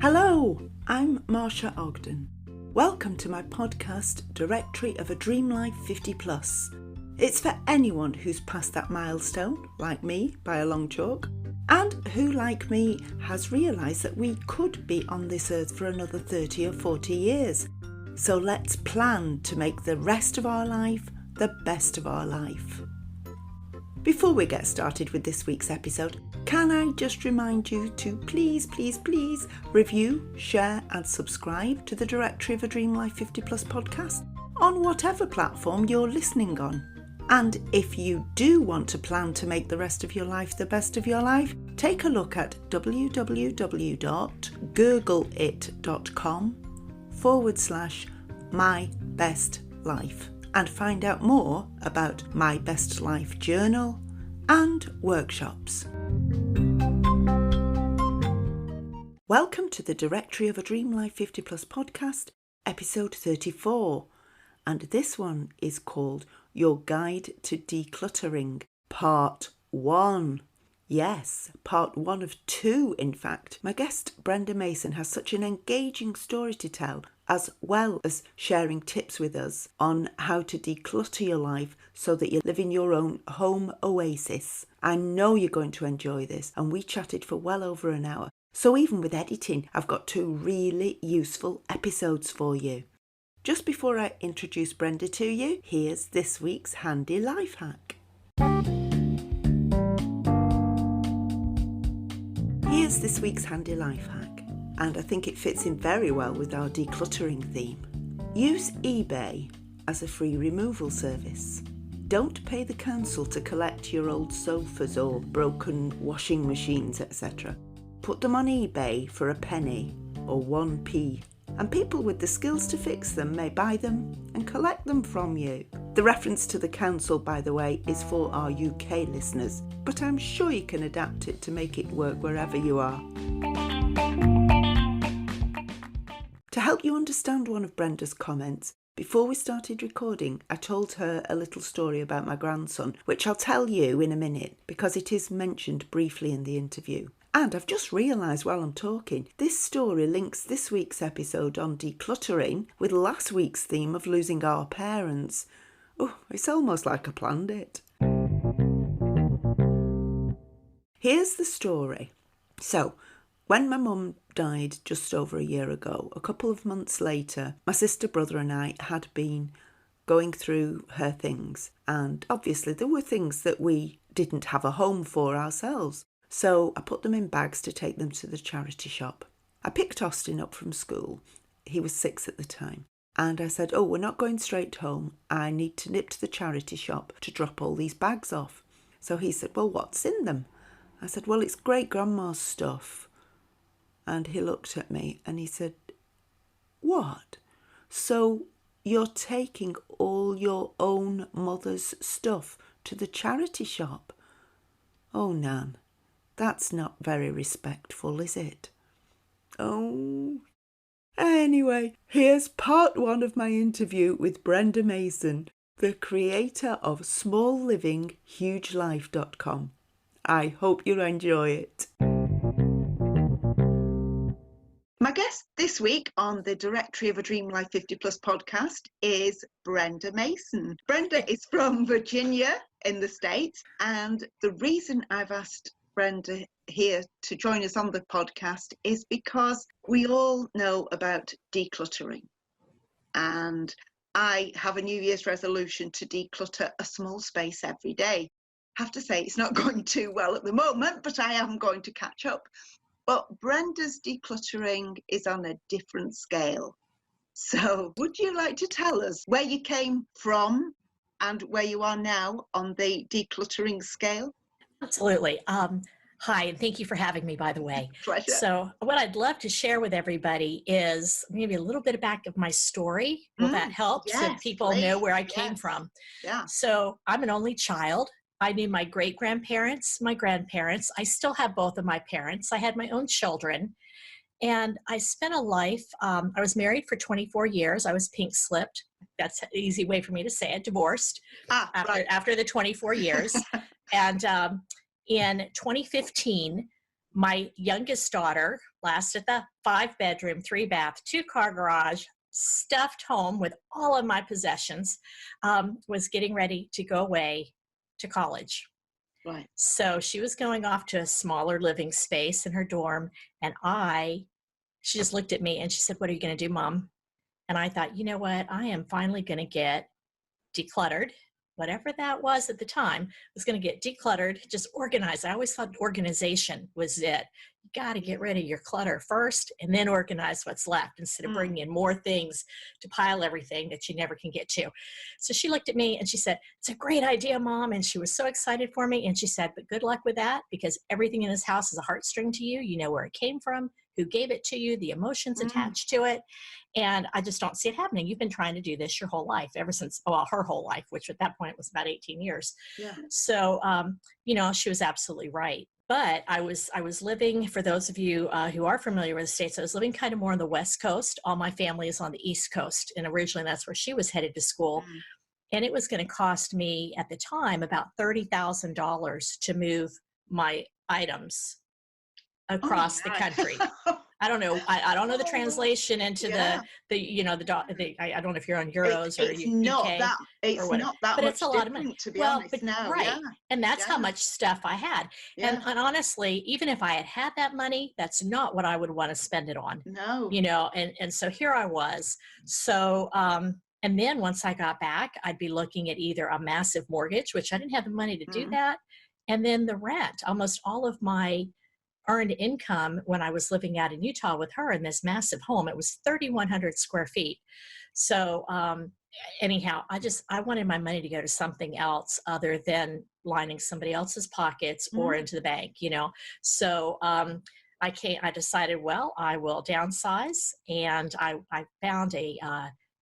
Hello, I'm Marsha Ogden. Welcome to my podcast, Directory of a Dream Life 50 Plus. It's for anyone who's passed that milestone, like me, by a long chalk, and who, like me, has realised that we could be on this earth for another 30 or 40 years. So let's plan to make the rest of our life the best of our life. Before we get started with this week's episode, can I just remind you to please review, share and subscribe to the Directory of a Dream Life 50 Plus podcast on whatever platform you're listening on. And if you do want to plan to make the rest of your life the best of your life, take a look at www.googleit.com/my-best-life and find out more about My Best Life Journal and workshops. Welcome to the Directory of a Dream Life 50 Plus podcast, episode 34, and this one is called Your Guide to Decluttering, Part 1. Yes, Part 1 of 2, in fact. My guest, Brenda Mason, has such an engaging story to tell, as well as sharing tips with us on how to declutter your life so that you live in your own home oasis. I know you're going to enjoy this, and we chatted for well over an hour. So even with editing, I've got 2 really useful episodes for you. Just before I introduce Brenda to you, here's this week's handy life hack. Here's this week's handy life hack, and I think it fits in very well with our decluttering theme. Use eBay as a free removal service. Don't pay the council to collect your old sofas or broken washing machines, etc. Put them on eBay for a penny or 1p, and people with the skills to fix them may buy them and collect them from you. The reference to the council, by the way, is for our UK listeners, but I'm sure you can adapt it to make it work wherever you are. To help you understand one of Brenda's comments, before we started recording, I told her a little story about my grandson, which I'll tell you in a minute because it is mentioned briefly in the interview. And I've just realised while I'm talking, this story links this week's episode on decluttering with last week's theme of losing our parents. Oh, it's almost like I planned it. Here's the story. So, when my mum died just over a year ago, a couple of months later, my sister, brother and I had been going through her things. And obviously there were things that we didn't have a home for ourselves. So I put them in bags to take them to the charity shop. I picked Austin up from school. He was 6 at the time. And I said, we're not going straight home. I need to nip to the charity shop to drop all these bags off. So he said, well, what's in them? I said, well, it's great grandma's stuff. And he looked at me and he said, what? So you're taking all your own mother's stuff to the charity shop? Oh, Nan. That's not very respectful, is it? Oh. Anyway, here's part 1 of my interview with Brenda Mason, the creator of SmallLivingHugeLife.com. I hope you'll enjoy it. My guest this week on the Directory of a Dream Life 50 Plus podcast is Brenda Mason. Brenda is from Virginia in the States, and the reason I've asked Brenda here to join us on the podcast is because we all know about decluttering, and I have a New Year's resolution to declutter a small space every day. I have to say it's not going too well at the moment, but I am going to catch up. But Brenda's decluttering is on a different scale. So would you like to tell us where you came from and where you are now on the decluttering scale? Absolutely. Hi, and thank you for having me, by the way. Pleasure. So what I'd love to share with everybody is maybe a little bit back of my story. Will that help? Yes, so people know where I came from? Yeah. So I'm an only child. I knew my great-grandparents, my grandparents. I still have both of my parents. I had my own children. And I spent a life, I was married for 24 years. I was pink slipped. That's an easy way for me to say it, divorced after the 24 years. And in 2015, My youngest daughter, last at the 5 bedroom, 3 bath, 2 car garage, stuffed home with all of my possessions, was getting ready to go away to college. Right. So she was going off to a smaller living space in her dorm. And she just looked at me and she said, "What are you going to do, Mom?" And I thought, you know what? I am finally going to get decluttered. Whatever that was at the time was going to get decluttered, just organized. I always thought organization was it. You got to get rid of your clutter first and then organize what's left instead of bringing in more things to pile everything that you never can get to. So she looked at me and she said, "It's a great idea, Mom." And she was so excited for me. And she said, "But good luck with that, because everything in this house is a heartstring to you. You know where it came from, who gave it to you, the emotions attached to it. And I just don't see it happening. You've been trying to do this your whole life, ever since, well, her whole life, which at that point was about 18 years. Yeah. So, she was absolutely right. But I was living, for those of you who are familiar with the States, I was living kind of more on the West Coast. All my family is on the East Coast. And originally that's where she was headed to school. And it was going to cost me at the time about $30,000 to move my items Oh across the my. country. I don't know. I don't know the translation into Yeah. I don't know if you're on It's euros or it's not UK that or it's whatever, not that but it's a much lot of money. different, to be Well, honest. but No, right. yeah, And that's how yeah, much stuff I had. And, yeah. and honestly, even if I had had that money, that's not what I would want to spend it on, No. and so here I was. So, and then once I got back, I'd be looking at either a massive mortgage, which I didn't have the money to do Mm. that. And then the rent, almost all of my earned income when I was living out in Utah with her in this massive home. It was 3,100 square feet. So, anyhow, I wanted my money to go to something else other than lining somebody else's pockets or Mm. into the bank. So, I decided, well, I will downsize. And I found a,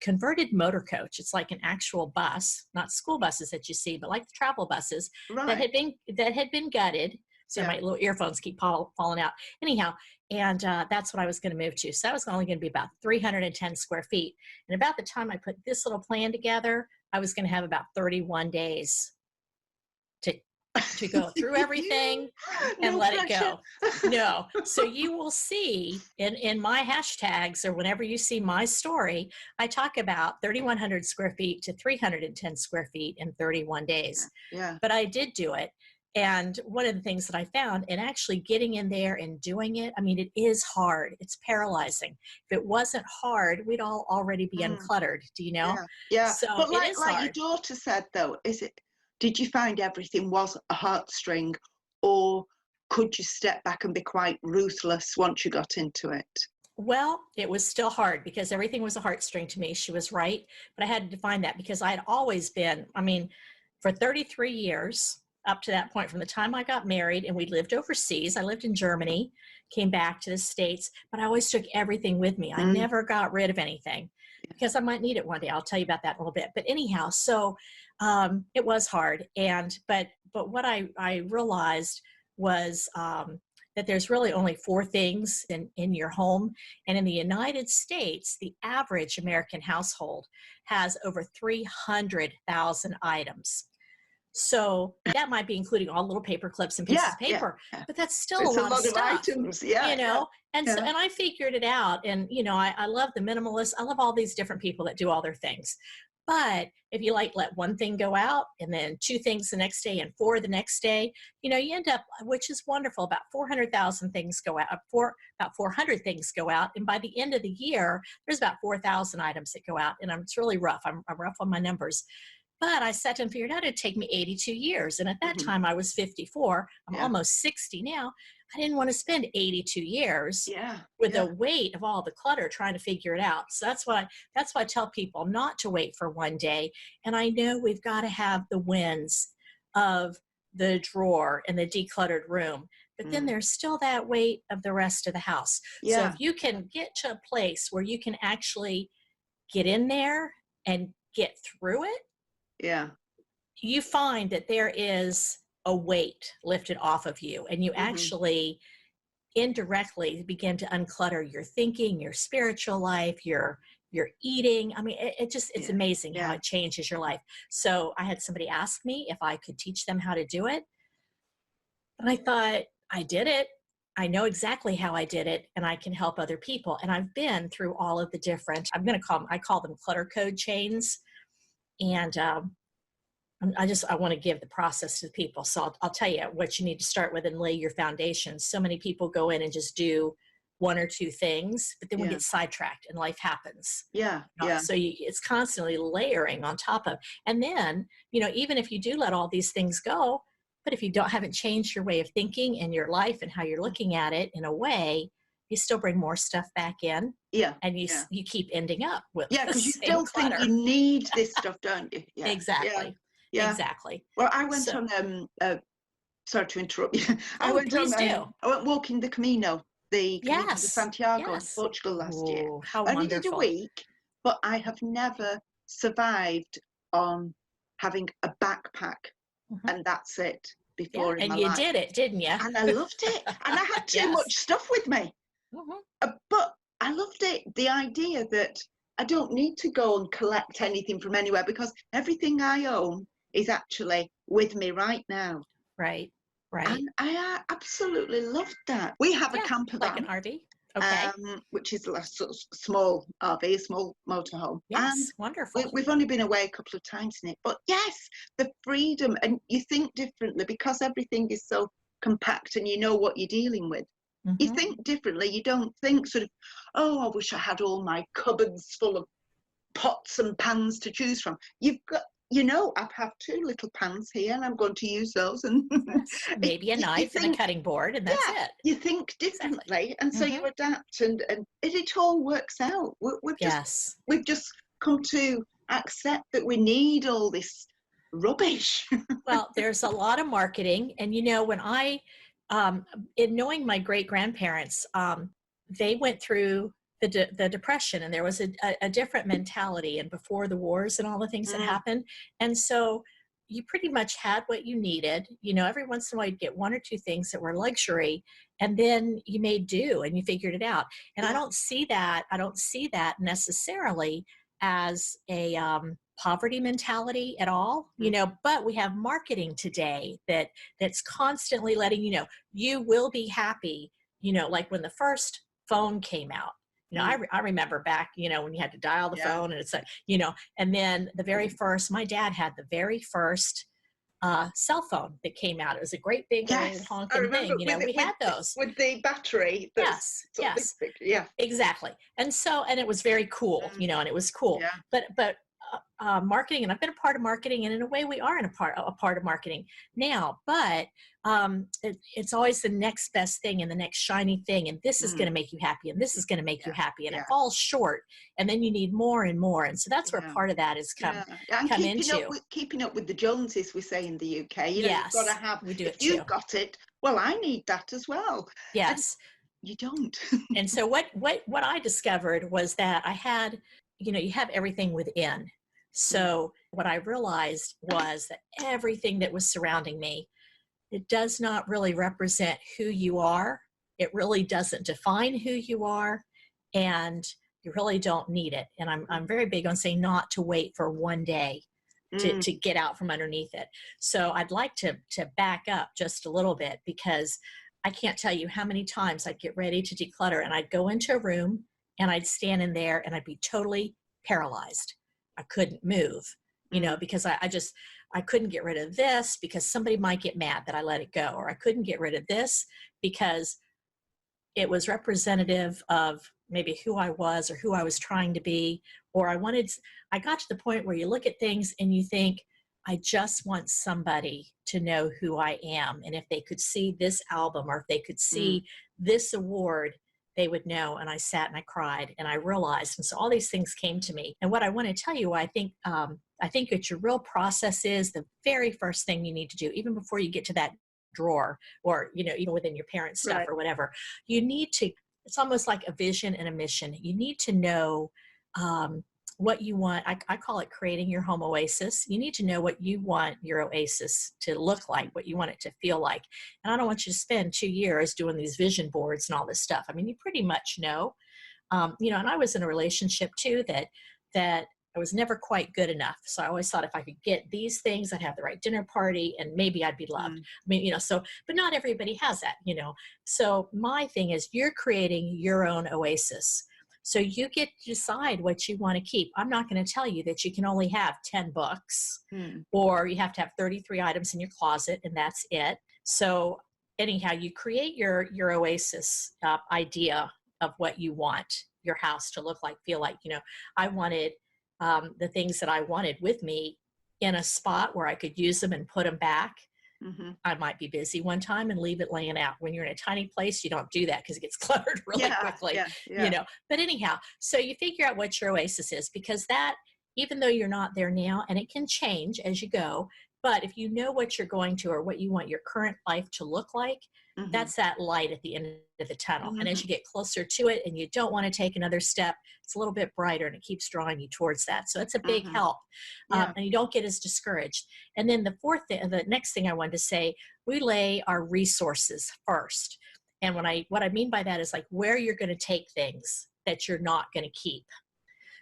converted motor coach. It's like an actual bus, not school buses that you see, but like the travel buses Right. that had been gutted. So Yeah. my little earphones keep falling out. Anyhow, and that's what I was going to move to. So that was only going to be about 310 square feet. And about the time I put this little plan together, I was going to have about 31 days to go through everything and No let it pressure. go. No. So you will see in my hashtags, or whenever you see my story, I talk about 3,100 square feet to 310 square feet in 31 Yeah. days. Yeah. But I did do it. And one of the things that I found in actually getting in there and doing it, I mean, it is hard. It's paralyzing. If it wasn't hard, we'd all already be Mm. uncluttered, do you know? Yeah. Yeah. So But it like is like your hard. daughter said though, did you find everything was a heartstring, or could you step back and be quite ruthless once you got into it? Well, it was still hard because everything was a heartstring to me. She was right. But I had to define that because I had always been, I mean, for 33 years, up to that point, from the time I got married and we lived overseas, I lived in Germany, came back to the States, but I always took everything with me. I Mm. never got rid of anything because I might need it one day. I'll tell you about that in a little bit. But anyhow, so it was hard. But what I realized was, that there's really only 4 things in your home. And in the United States, the average American household has over 300,000 items. So that might be including all little paper clips and pieces Yeah, of yeah, paper, yeah. but that's still a It's a lot of lot of stuff, items. you Yeah, yeah, know? And so, yeah. and I figured it out. And, I love the minimalists. I love all these different people that do all their things. But if you like let one thing go out and then 2 things the next day and 4 the next day, you end up, which is wonderful, about 400,000 things go out, about 400 things go out. And by the end of the year, there's about 4,000 items that go out. And it's really rough. I'm rough on my numbers. But I sat and figured out it'd take me 82 years. And at that Mhm. time, I was 54. I'm Yeah, almost 60 now. I didn't want to spend 82 years yeah, with the yeah. weight of all the clutter trying to figure it out. So that's why I tell people not to wait for one day. And I know we've got to have the wins of the drawer and the decluttered room. But then Mm. there's still that weight of the rest of the house. So if Yeah, you can get to a place where you can actually get in there and get through it, yeah. you find that there is a weight lifted off of you, and you Mhm. actually indirectly begin to unclutter your thinking, your spiritual life, your eating. I mean, it's Yeah, amazing how yeah. it changes your life. So I had somebody ask me if I could teach them how to do it, and I thought, I did it. I know exactly how I did it, and I can help other people. And I've been through all of the different, I call them clutter code chains. And I want to give the process to the people. So I'll tell you what you need to start with and lay your foundation. So many people go in and just do one or two things, but then we Yeah. get sidetracked and life happens. Yeah. Yeah. So it's constantly layering on top of. And then, even if you do let all these things go, but if you haven't changed your way of thinking and your life and how you're looking at it in a way, you still bring more stuff back in. Yeah. And Yeah. you keep ending up with Yeah, the because you same still clutter. think you need this stuff, don't you? Yeah. Exactly. Yeah. Exactly. Well, I went So, on sorry to interrupt you. please do. I went walking the Camino, the Camino de Yes. Santiago in Yes. Portugal last year. Oh, how I only did a wonderful. week, but I have never survived on having a backpack Mhm. and that's it Yeah. before in my And you life. did it, didn't you? And I loved it. And I had too Yes. much stuff with me. Mhm. But I loved it. The idea that I don't need to go and collect anything from anywhere because everything I own is actually with me right now. Right. Right. And I absolutely loved that. We have a Yeah. camper Like an van, RV. Okay. which is a sort of small RV, a small motorhome. And Yes. Wonderful. we've only been away a couple of times in it. But yes, the freedom, and you think differently because everything is so compact and you know what you're dealing with. You Mhm. think differently. You don't think sort of, oh, I wish I had all my cupboards full of pots and pans to choose from. You've got, I have two little pans here and I'm going to use those. And Yes. Maybe a you knife and a think, cutting board, and that's yeah, it. you think Exactly. differently. And so you Mhm. adapt and it all works out. Yes. We've just come to accept that we need all this rubbish. Well, there's a lot of marketing. And, when in knowing my great grandparents, they went through the Depression, and there was a different mentality, and before the wars and all the things that Mm, happened. And so you pretty much had what you needed. Every once in a while you'd get one or two things that were luxury, and then you made do and you figured it out. And yeah. I don't see that necessarily as a poverty mentality at all, but we have marketing today that's constantly letting you will be happy, like when the first phone came out. Mm, I remember back, when you had to dial the yeah. phone, and it's and then the very first, my dad had the very first cell phone that came out. It was a great big old Yes. I honking remember thing. We had those. with the battery that's Yes, sort of yes. big. Yeah. Exactly. And it was very cool, Mm, and it was cool. yeah. But marketing, and I've been a part of marketing, and in a way we are in a part of marketing now, but it's always the next best thing and the next shiny thing, and this is going Mm, to make you happy, and this is going to make you yeah. happy, and it Yeah. falls short, and then you need more and more. And so that's where Yeah. part of that is Yeah, and come into. keeping up with the Joneses, we say in the UK. You've got to Yes, have. we do If it too. you've got it, well, I need that as well, and Yes. you don't. And so what I discovered was that I had, you have everything within. Mm, So what I realized was that everything that was surrounding me, it does not really represent who you are. It really doesn't define who you are, and you really don't need it. And I'm very big on saying not to wait for one day mm, to get out from underneath it. So I'd like to back up just a little bit, because I can't tell you how many times I'd get ready to declutter and I'd go into a room and I'd stand in there and I'd be totally paralyzed. I couldn't move, mm, because I couldn't get rid of this because somebody might get mad that I let it go, or I couldn't get rid of this because it was representative of maybe who I was or who I was trying to be, or I got to the point where you look at things and you think, I just want somebody to know who I am. And if they could see this album, or if they could mm, see this award, they would know. And I sat and I cried and I realized. And so all these things came to me. And what I want to tell you, I think that your real process is the very first thing you need to do, even before you get to that drawer, or even within your parents' stuff right. or whatever. You need to, it's almost like a vision and a mission. You need to know what you want. I call it creating your home oasis. You need to know what you want your oasis to look like, what you want it to feel like. And I don't want you to spend 2 years doing these vision boards and all this stuff. I mean, you pretty much know. And I was in a relationship too that I was never quite good enough. So I always thought if I could get these things, I'd have the right dinner party and maybe I'd be loved. Mm. I mean, so, but not everybody has that. So my thing is you're creating your own oasis. So you get to decide what you want to keep. I'm not going to tell you that you can only have 10 books Mm. or you have to have 33 items in your closet and that's it. So anyhow, you create your oasis idea of what you want your house to look like, feel like. I wanted the things that I wanted with me in a spot where I could use them and put them back. Mm-hmm. I might be busy one time and leave it laying out. When you're in a tiny place, you don't do that because it gets cluttered really quickly, But anyhow, so you figure out what your oasis is, because that, even though you're not there now, and it can change as you go, but if you know what you're going to or what you want your current life to look like, Mm-hmm. that's that light at the end of the tunnel. Mm-hmm. And as you get closer to it and you don't want to take another step, it's a little bit brighter and it keeps drawing you towards that. So it's a big Mm-hmm. help. Yeah. And you don't get as discouraged. And then the next thing I wanted to say, we lay our resources first. And what I mean by that is like where you're going to take things that you're not going to keep.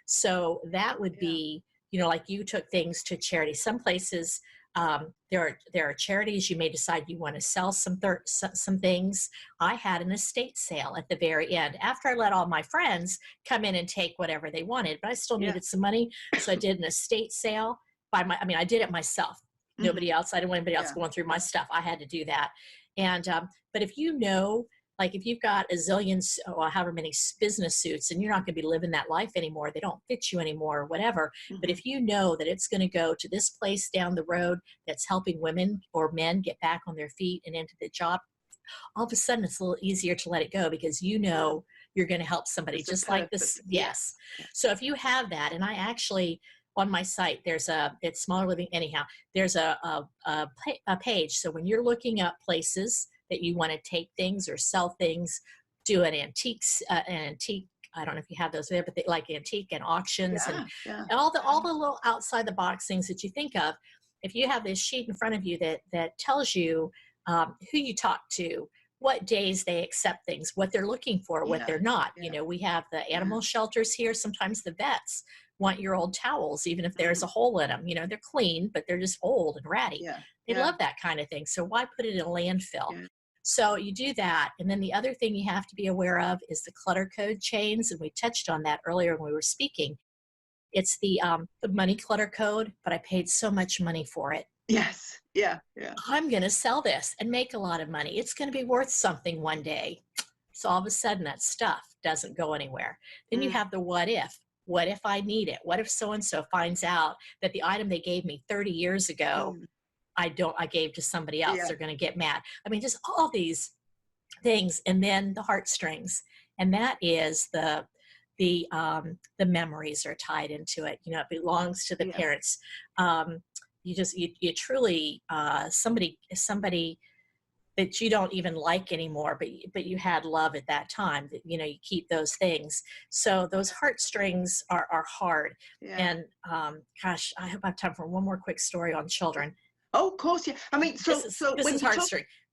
So that would be, like you took things to charity. Some places, there are charities you may decide you want to sell some things. I had an estate sale at the very end after I let all my friends come in and take whatever they wanted, but I still needed some money. So I did an estate sale I did it myself. Mm-hmm. Nobody else. I didn't want anybody else going through my stuff. I had to do that. And, but if like if you've got a zillion or however many business suits and you're not going to be living that life anymore, they don't fit you anymore or whatever. Mm-hmm. But if you know that it's going to go to this place down the road that's helping women or men get back on their feet and into the job, all of a sudden it's a little easier to let it go because you're going to help somebody. It's just like this. Yes. Yeah. So if you have that, and I actually, on my site, it's Smaller Living anyhow, there's a page. So when you're looking up places that you want to take things or sell things, do an antique, I don't know if you have those there, but like antique and auctions and all the little outside the box things that you think of. If you have this sheet in front of you that tells you who you talk to, what days they accept things, what they're looking for, what they're not. We have the animal shelters here. Sometimes the vets want your old towels, even if there's a hole in them. They're clean, but they're just old and ratty. They love that kind of thing. So why put it in a landfill? So you do that. And then the other thing you have to be aware of is the clutter code chains. And we touched on that earlier when we were speaking. It's the money clutter code, but I paid so much money for it. Yes. Yeah. I'm going to sell this and make a lot of money. It's going to be worth something one day. So all of a sudden that stuff doesn't go anywhere. Then you have the what if. What if I need it? What if so-and-so finds out that the item they gave me 30 years ago, I gave to somebody else? They're going to get mad. I mean, just all these things. And then the heartstrings. And that is the memories are tied into it. It belongs to the parents. You truly, somebody that you don't even like anymore, but you had love at that time, that, you keep those things. So those heartstrings are hard. And gosh, I hope I have time for one more quick story on children. Oh, of course. Yeah. I mean, so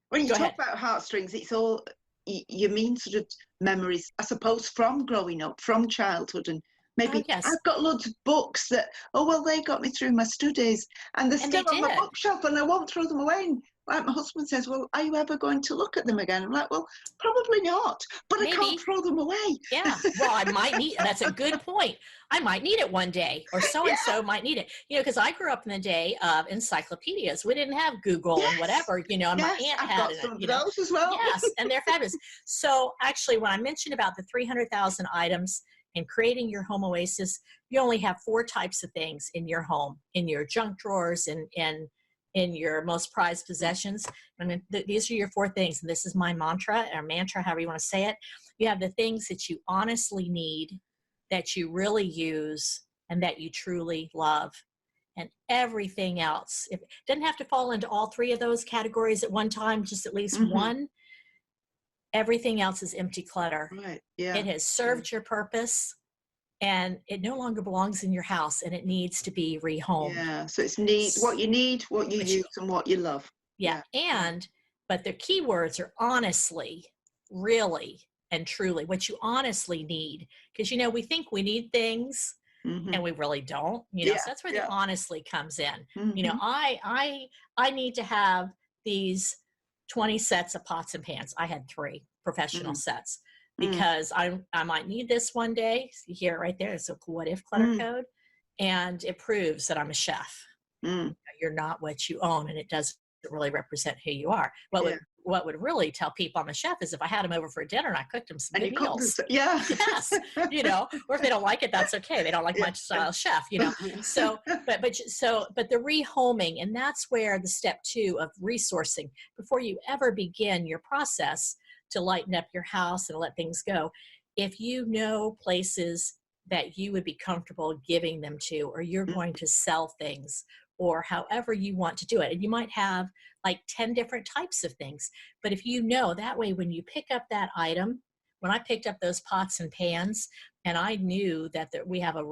when you talk about heartstrings, it's all, you mean sort of memories, I suppose, from growing up, from childhood, and maybe I've got loads of books that, they got me through my studies, and they're still on my bookshelf, and I won't throw them away. And like my husband says, well, are you ever going to look at them again? I'm like, well, probably not, but maybe. I can't throw them away. Yeah, well, I might need, that's a good point. I might need it one day, or so-and-so might need it. Because I grew up in the day of encyclopedias. We didn't have Google and whatever, and my aunt I've had got some of those as well. Yes, and they're fabulous. So actually, when I mentioned about the 300,000 items and creating your home oasis, you only have 4 types of things in your home, in your junk drawers and in your most prized possessions. I mean, these are your 4 things. And this is my mantra, however you want to say it. You have the things that you honestly need, that you really use, and that you truly love. And everything else, it doesn't have to fall into all 3 of those categories at one time, just at least one. Everything else is empty clutter. Right. Yeah. It has served your purpose, and it no longer belongs in your house, and it needs to be rehomed. Yeah. So it's what you need, what you use, and what you love. Yeah. But the key words are honestly, really, and truly, what you honestly need. Because, we think we need things, and we really don't, Yeah, so that's where yeah. the honestly comes in. Mhm. I need to have these 20 sets of pots and pans. I had 3 professional Mm. sets Mm. because I might need this one day. You hear it right there. It's a what if clutter Mm. code, and it proves that I'm a chef. Mm. You're not what you own, and it doesn't really represent who you are. Yeah. What would really tell people I'm a chef is if I had them over for dinner and I cooked them some And good you cook meals. this, yeah. Yes, or if they don't like it, that's okay. They don't like Yeah. my style chef. So, but the rehoming, and that's where the step 2 of resourcing before you ever begin your process to lighten up your house and let things go. If you know places that you would be comfortable giving them to, or you're Mm. going to sell things, or however you want to do it, and you might have like 10 different types of things, but if you know that way, when you pick up that item, when I picked up those pots and pans, and I knew that we have a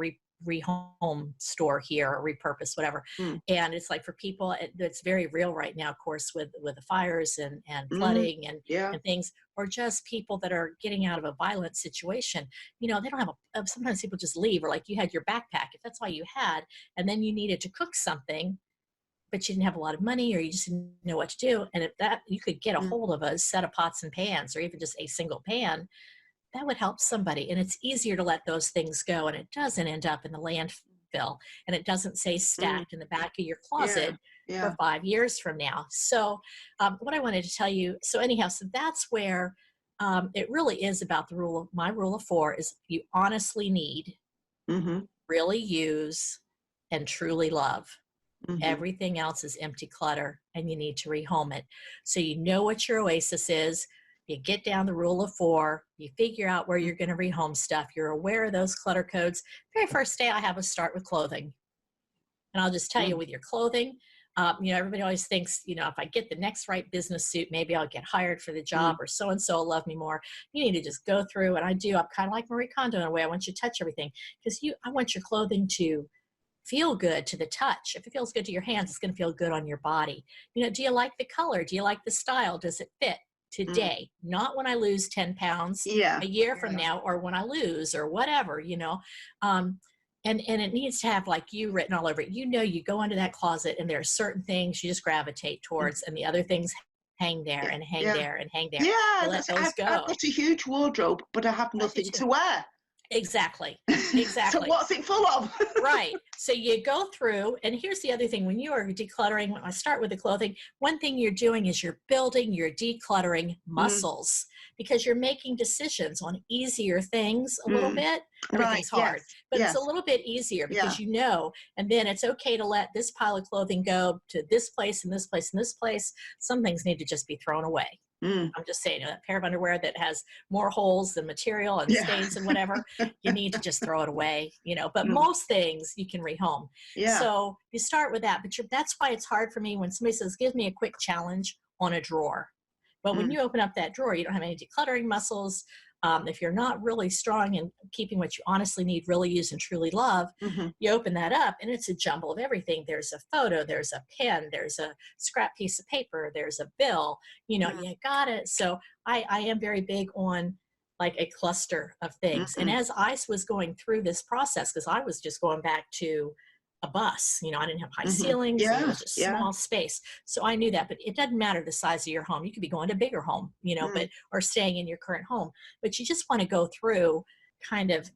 rehome store here, or repurpose, whatever, Mm. and it's like for people, it's very real right now, of course, with the fires and Mm. flooding Yeah. and things, or just people that are getting out of a violent situation. They don't have sometimes people just leave, or like you had your backpack, if that's all you had, and then you needed to cook something, but you didn't have a lot of money, or you just didn't know what to do. And if that you could get a Mm. hold of a set of pots and pans, or even just a single pan, that would help somebody. And it's easier to let those things go, and it doesn't end up in the landfill, and it doesn't say Mm. stacked in the back of your Yeah. closet for Yeah. 5 years from now. So what I wanted to tell you, so anyhow, so that's where it really is about my rule of 4 is you honestly need, Mhm. really use, and truly love. Mhm. Everything else is empty clutter, and you need to rehome it. So you know what your oasis is. You get down the rule of 4. You figure out where you're going to rehome stuff. You're aware of those clutter codes. Very first day I have us start with clothing. And I'll just tell you, Mm. with your clothing, everybody always thinks, if I get the next right business suit, maybe I'll get hired for the job, Mm. or so and so will love me more. You need to just go through, and I do. I'm kind of like Marie Kondo in a way. I want you to touch everything, because I want your clothing to feel good to the touch. If it feels good to your hands, it's going to feel good on your body. Do you like the color? Do you like the style? Does it fit Mm. today? Not when I lose 10 pounds Yeah. a year from Yeah. now, or when I lose, or whatever. Um, and it needs to have like you written all over it. You go into that closet, and there are certain things you just gravitate Mm. towards, and the other things hang there Yeah. and hang Yeah. there and hang there. Yeah. You let those I've go. got a huge wardrobe, but I have I do nothing too. to wear. Exactly. So Exactly. what's it full of? Right. So you go through, and here's the other thing. When you are decluttering, when I start with the clothing, one thing you're doing is you're building your decluttering Mm. muscles, because you're making decisions on easier things a little Mm. bit. Right. Everything's hard, Yes. but it's a Yes. little bit easier Yeah. because and then it's okay to let this pile of clothing go to this place and this place and this place. Some things need to just be thrown away. Mm. I'm just saying, that pair of underwear that has more holes than material and Yeah. stains and whatever, you need to just throw it away. But Mm. most things you can rehome. Yeah. So you start with that, but that's why it's hard for me when somebody says, give me a quick challenge on a drawer. But when Mm. you open up that drawer, you don't have any decluttering muscles. If you're not really strong in keeping what you honestly need, really use, and truly love, Mhm. you open that up, and it's a jumble of everything. There's a photo, there's a pen, there's a scrap piece of paper, there's a bill, Mm. you got it. So I am very big on like a cluster of things. And Mhm. as I was going through this process, because I was just going back to a bus, I didn't have high Mhm. ceilings, and it Yeah. was just Yeah. small space. So I knew that, but it doesn't matter the size of your home. You could be going to a bigger home, Mm. or staying in your current home, but you just want to go through kind of,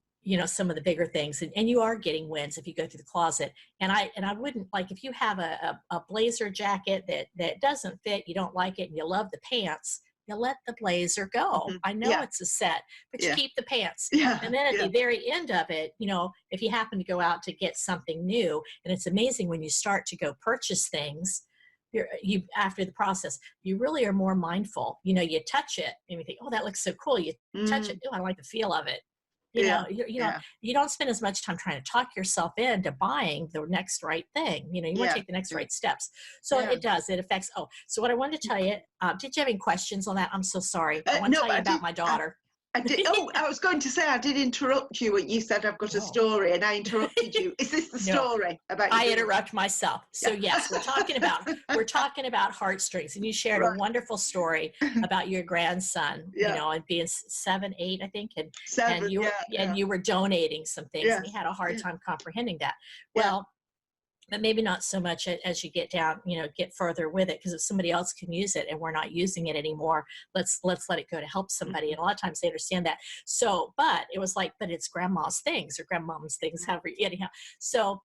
some of the bigger things, and you are getting wins if you go through the closet. And I wouldn't, like, if you have a blazer jacket that doesn't fit, you don't like it, and you love the pants, you let the blazer go. Mhm. I know Yeah. it's a set, but you Yeah. keep the pants. Yeah. And then at Yeah. the very end of it, if you happen to go out to get something new, and it's amazing when you start to go purchase things, you after the process, you really are more mindful. You touch it and you think, oh, that looks so cool. You touch it, Mm. oh, I like the feel of it. Yeah. Yeah. You don't spend as much time trying to talk yourself into buying the next right thing. You want to Yeah. take the next Yeah. right steps. So Yeah. it does. It affects. Oh, so what I wanted to tell you. Did you have any questions on that? I'm so sorry. I want to No, tell but you I about did. my daughter. I did. Oh, I was going to say I did interrupt you when you said I've got a No. story, and I interrupted you. Is this the No. story about I you? interrupt myself. So Yeah. yes, we're talking about heartstrings, and you shared a Right. wonderful story about your grandson, you Yeah. know, and being 7, 8, I think, and 7. you were Yeah. you were donating some things, and he Yes. had a hard Yeah. time comprehending that. Yeah. Well, but maybe not so much as you get down, you know, get further with it, because if somebody else can use it and we're not using it anymore, let's let it go to help somebody. Mhm. And a lot of times they understand that. So, but it was like, but it's grandma's things or grandmom's things, Mhm. however, anyhow. So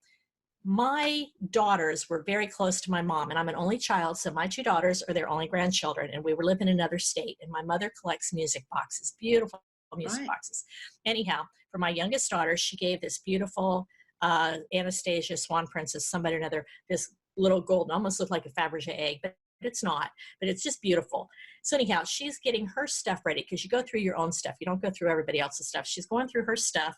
my daughters were very close to my mom, and I'm an only child, so my 2 daughters are their only grandchildren, and we were living in another state, and my mother collects music boxes, beautiful music Right. boxes. Anyhow, for my youngest daughter, she gave this beautiful Anastasia Swan Princess, somebody or another, this little golden, almost looked like a Fabergé egg, but it's not, but it's just beautiful. So anyhow, she's getting her stuff ready, because you go through your own stuff. You don't go through everybody else's stuff. She's going through her stuff,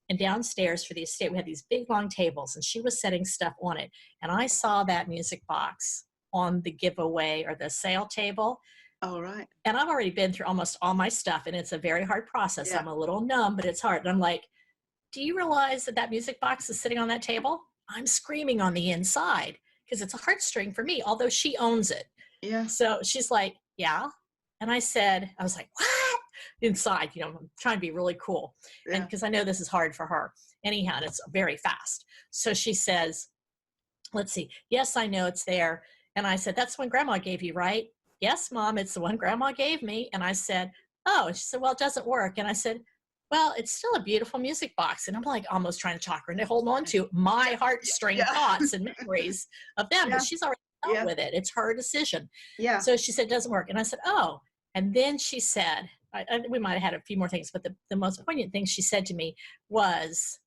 and downstairs for the estate, we had these big long tables, and she was setting stuff on it. And I saw that music box on the giveaway or the sale table. All right. And I've already been through almost all my stuff, and it's a very hard process. Yeah. I'm a little numb, but it's hard. And I'm like, do you realize that that music box is sitting on that table? I'm screaming on the inside because it's a heartstring for me, although she owns it. Yeah. So she's like, yeah. And I was like, what? Inside, you know, I'm trying to be really cool. And Yeah. because I know this is hard for her. Anyhow, and it's very fast. So she says, let's see. Yes, I know it's there. And I said, that's the one grandma gave you, right? Yes, mom, it's the one grandma gave me. And I said, oh, and she said, well, it doesn't work. And I said, well, it's still a beautiful music box. And I'm like almost trying to talk her into holding on to my heartstring Yeah. thoughts and memories of them, Yeah. but she's already dealt Yeah. with it. It's her decision. Yeah. So she said, it doesn't work. And I said, oh. And then she said, we might have had a few more things, but the most poignant thing she said to me was,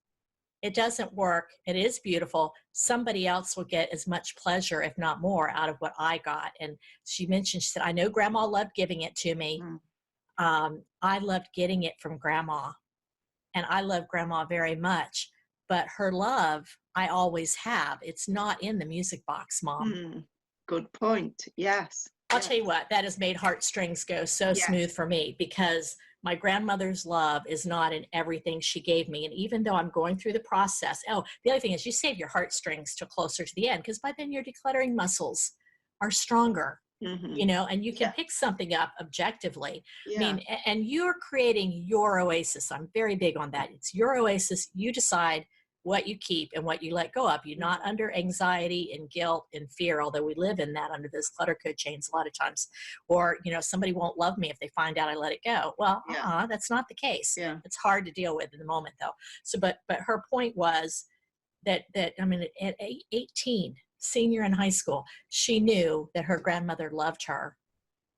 it doesn't work. It is beautiful. Somebody else will get as much pleasure, if not more, out of what I got. And she mentioned, she said, I know grandma loved giving it to me. I loved getting it from grandma, and I love grandma very much, but her love, I always have. It's not in the music box, mom. Good point. Yes. I'll tell you what, that has made heartstrings go so Yes. smooth for me, because my grandmother's love is not in everything she gave me. And even though I'm going through the process, the other thing is you save your heartstrings till closer to the end, because by then your decluttering muscles are stronger, you know, and you can Yeah. pick something up objectively. Yeah. I mean, and you're creating your oasis. I'm very big on that. It's your oasis. You decide what you keep and what you let go of. You're not under anxiety and guilt and fear, although we live in that under those clutter code chains a lot of times. Or, you know, somebody won't love me if they find out I let it go. Well, that's not the case. Yeah. It's hard to deal with in the moment, though. So, but her point was that I mean, at 18, senior in high school, she knew that her grandmother loved her,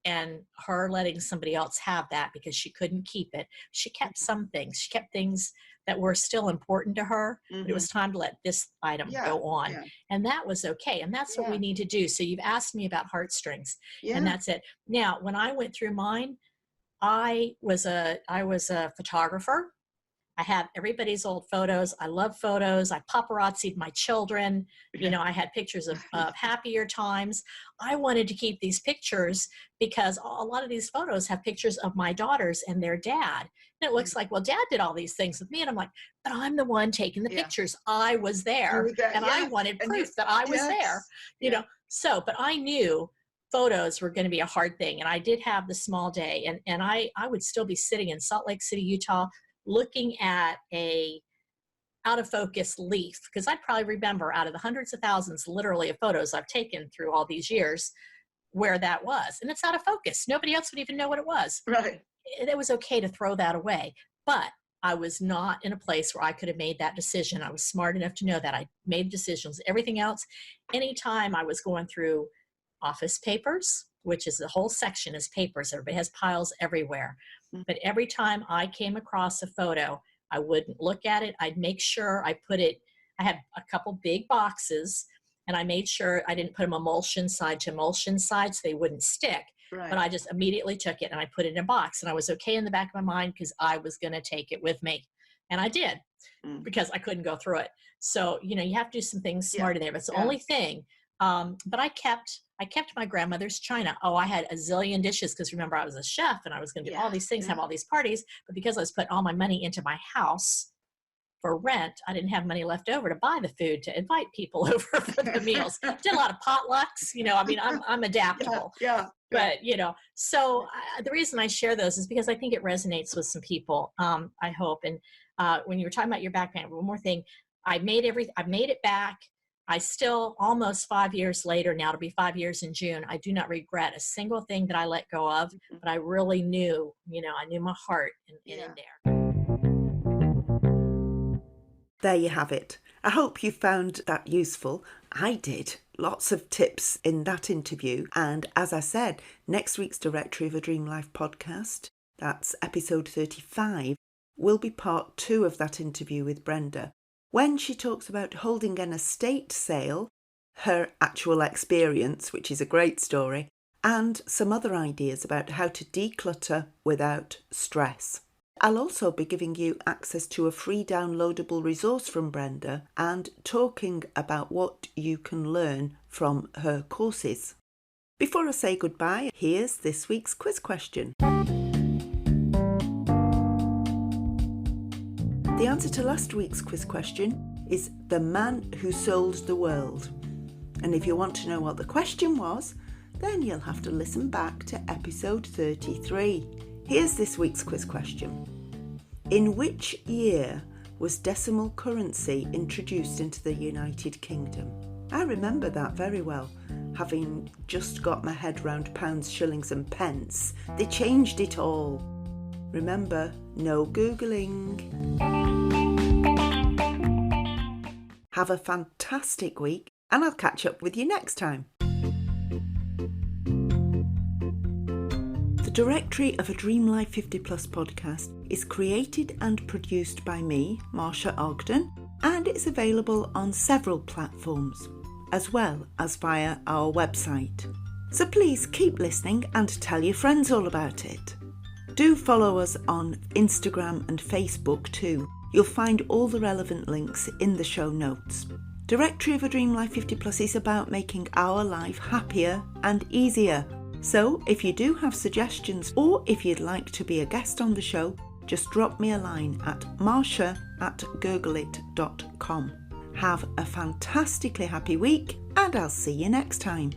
and her letting somebody else have that because she couldn't keep it. She kept some things. She kept things that were still important to her, but it was time to let this item go on. Yeah. And that was okay. And that's what we need to do. So you've asked me about heartstrings, and that's it. Now, when I went through mine, I was a photographer. I have everybody's old photos. I love photos. I paparazzi'd my children. You know, I had pictures of happier times. I wanted to keep these pictures because a lot of these photos have pictures of my daughters and their dad. And it looks like, well, dad did all these things with me. And I'm like, but I'm the one taking the pictures. I was there. And I wanted proof that I was there. You know, so, but I knew photos were going to be a hard thing. And I did have the small day. And I would still be sitting in Salt Lake City, Utah, looking at a out of focus leaf, because I probably remember out of the hundreds of thousands literally of photos I've taken through all these years where that was, and it's out of focus. Nobody else would even know what it was. Right. It was okay to throw that away, but I was not in a place where I could have made that decision. I was smart enough to know that I made decisions. Everything else, anytime I was going through office papers, which is the whole section is papers. Everybody has piles everywhere. But every time I came across a photo, I wouldn't look at it. I'd make sure I put it, I had a couple big boxes, and I made sure I didn't put them emulsion side to emulsion side so they wouldn't stick. Right. But I just immediately took it and I put it in a box, and I was okay in the back of my mind because I was going to take it with me. And I did because I couldn't go through it. So, you know, you have to do some things smart in there. But it's the only thing But I kept my grandmother's china. Oh, I had a zillion dishes because remember I was a chef and I was going to do all these things, have all these parties. But because I was putting all my money into my house for rent, I didn't have money left over to buy the food to invite people over for the meals. Did a lot of potlucks, I mean, I'm adaptable. Yeah. But, so the reason I share those is because I think it resonates with some people, I hope. And when you were talking about your background, one more thing, I made it back. I still, almost 5 years later, now to be 5 years in June, I do not regret a single thing that I let go of, but I really knew, I knew my heart in there. There you have it. I hope you found that useful. I did. Lots of tips in that interview. And as I said, next week's Directory of a Dream Life podcast, that's episode 35, will be part 2 of that interview with Brenda, when she talks about holding an estate sale, her actual experience, which is a great story, and some other ideas about how to declutter without stress. I'll also be giving you access to a free downloadable resource from Brenda and talking about what you can learn from her courses. Before I say goodbye, here's this week's quiz question. The answer to last week's quiz question is The Man Who Sold the World. And if you want to know what the question was, then you'll have to listen back to episode 33. Here's this week's quiz question. In which year was decimal currency introduced into the United Kingdom? I remember that very well, having just got my head round pounds, shillings and pence. They changed it all. Remember, no Googling. Have a fantastic week, and I'll catch up with you next time. The Directory of a Dream Life 50 Plus podcast is created and produced by me, Marsha Ogden, and it's available on several platforms, as well as via our website. So please keep listening and tell your friends all about it. Do follow us on Instagram and Facebook too. You'll find all the relevant links in the show notes. Directory of a Dream Life 50 Plus is about making our life happier and easier. So if you do have suggestions or if you'd like to be a guest on the show, just drop me a line at marsha@googlit.com. Have a fantastically happy week and I'll see you next time.